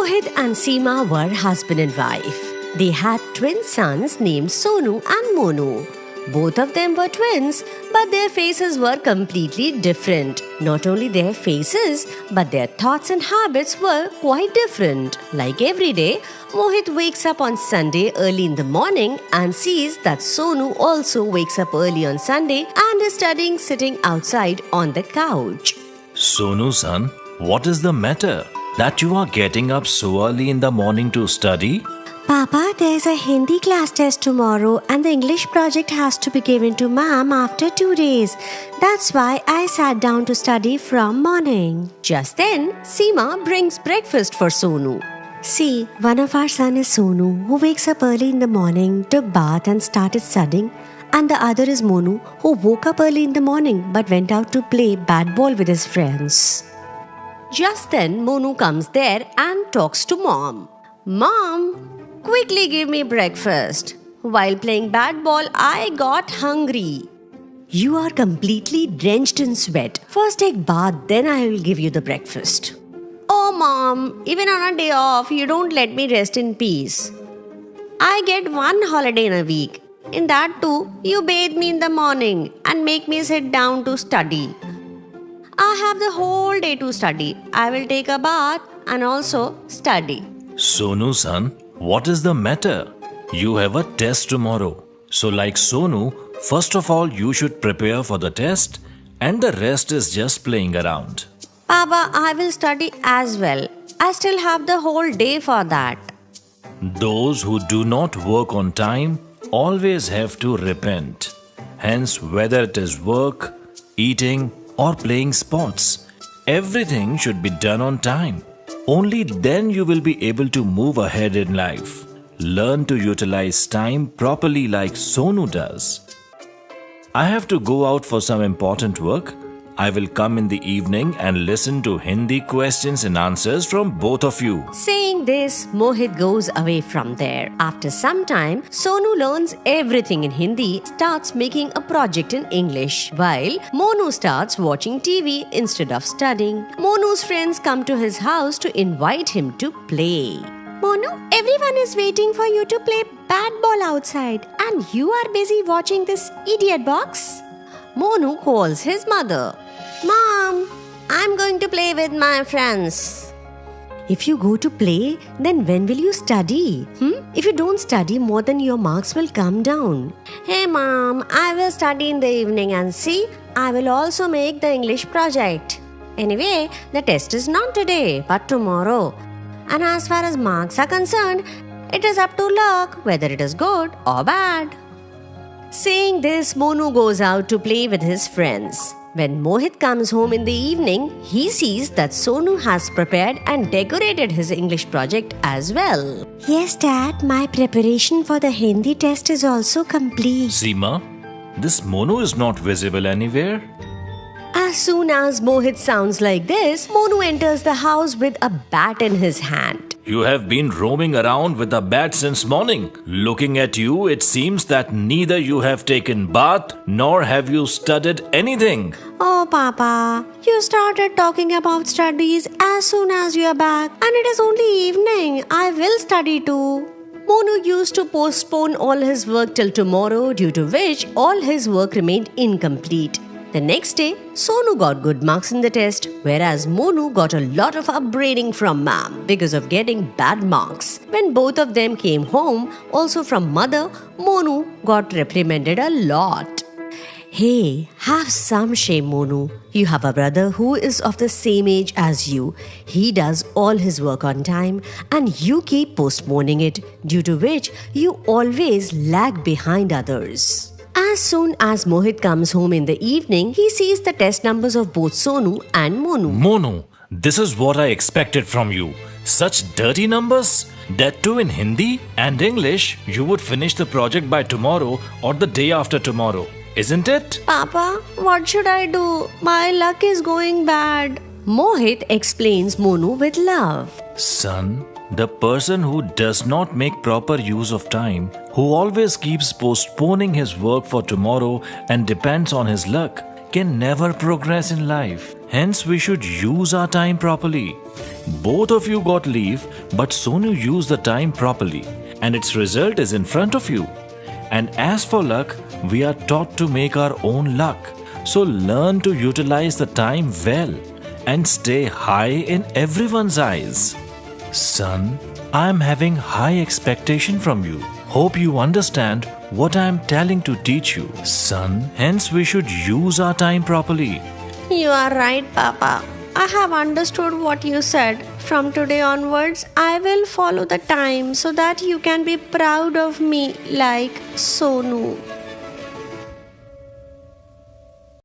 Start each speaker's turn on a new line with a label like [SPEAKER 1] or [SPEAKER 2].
[SPEAKER 1] Mohit and Seema were husband and wife. They had twin sons named Sonu and Monu. Both of them were twins, but their faces were completely different. Not only their faces, but their thoughts and habits were quite different. Like every day, Mohit wakes up on Sunday early in the morning and sees that Sonu also wakes up early on Sunday and is studying sitting outside on the couch.
[SPEAKER 2] Sonu son, what is the matter that you are getting up so early in the morning to study?
[SPEAKER 1] Papa, there's a Hindi class test tomorrow and the English project has to be given to Ma'am after 2 days. That's why I sat down to study from morning. Just then, Seema brings breakfast for Sonu. See, one of our son is Sonu, who wakes up early in the morning, took bath and started studying. And the other is Monu, who woke up early in the morning but went out to play bat ball with his friends. Just then, Monu comes there and talks to Mom. Mom, quickly give me breakfast. While playing bat ball, I got hungry. You are completely drenched in sweat. First take bath, then I will give you the breakfast. Oh Mom, even on a day off, you don't let me rest in peace. I get one holiday in a week. In that too, you bathe me in the morning and make me sit down to study. I have the whole day to study. I will take a bath and also study.
[SPEAKER 2] Sonu son, what is the matter? You have a test tomorrow. So like Sonu, first of all you should prepare for the test and the rest is just playing around.
[SPEAKER 1] Papa, I will study as well. I still have the whole day for that.
[SPEAKER 2] Those who do not work on time always have to repent. Hence, whether it is work, eating or playing sports, everything should be done on time. Only then you will be able to move ahead in life. Learn to utilize time properly like Sonu does. I have to go out for some important work. I will come in the evening and listen to Hindi questions and answers from both of you.
[SPEAKER 1] Saying this, Mohit goes away from there. After some time, Sonu learns everything in Hindi, starts making a project in English, while Monu starts watching TV instead of studying. Monu's friends come to his house to invite him to play. Monu, everyone is waiting for you to play bat ball outside, and you are busy watching this idiot box? Monu calls his mother. Mom, I'm going to play with my friends. If you go to play, then when will you study? If you don't study more, then your marks will come down. Hey Mom, I will study in the evening and see, I will also make the English project. Anyway, the test is not today, but tomorrow. And as far as marks are concerned, it is up to luck whether it is good or bad. Saying this, Monu goes out to play with his friends. When Mohit comes home in the evening, he sees that Sonu has prepared and decorated his English project as well. Yes, Dad, my preparation for the Hindi test is also complete.
[SPEAKER 2] Seema, this Monu is not visible anywhere.
[SPEAKER 1] As soon as Mohit sounds like this, Monu enters the house with a bat in his hand.
[SPEAKER 2] You have been roaming around with a bat since morning. Looking at you, it seems that neither you have taken bath nor have you studied anything.
[SPEAKER 1] Oh, Papa, you started talking about studies as soon as you are back, and it is only evening. I will study too. Monu used to postpone all his work till tomorrow, due to which all his work remained incomplete. The next day, Sonu got good marks in the test, whereas Monu got a lot of upbraiding from Ma'am because of getting bad marks. When both of them came home, also from Mother, Monu got reprimanded a lot. Hey, have some shame, Monu. You have a brother who is of the same age as you. He does all his work on time and you keep postponing it, due to which you always lag behind others. As soon as Mohit comes home in the evening, he sees the test numbers of both Sonu and Monu.
[SPEAKER 2] Monu, this is what I expected from you. Such dirty numbers? That too in Hindi and English, you would finish the project by tomorrow or the day after tomorrow, isn't it?
[SPEAKER 1] Papa, what should I do? My luck is going bad. Mohit explains Monu with love.
[SPEAKER 2] Son, the person who does not make proper use of time, who always keeps postponing his work for tomorrow and depends on his luck, can never progress in life. Hence, we should use our time properly. Both of you got leave, but Sonu used the time properly, and its result is in front of you. And as for luck, we are taught to make our own luck. So learn to utilize the time well and stay high in everyone's eyes. Son, I am having high expectation from you. Hope you understand what I am telling to teach you. Son, hence we should use our time properly.
[SPEAKER 1] You are right, Papa. I have understood what you said. From today onwards, I will follow the time so that you can be proud of me like Sonu.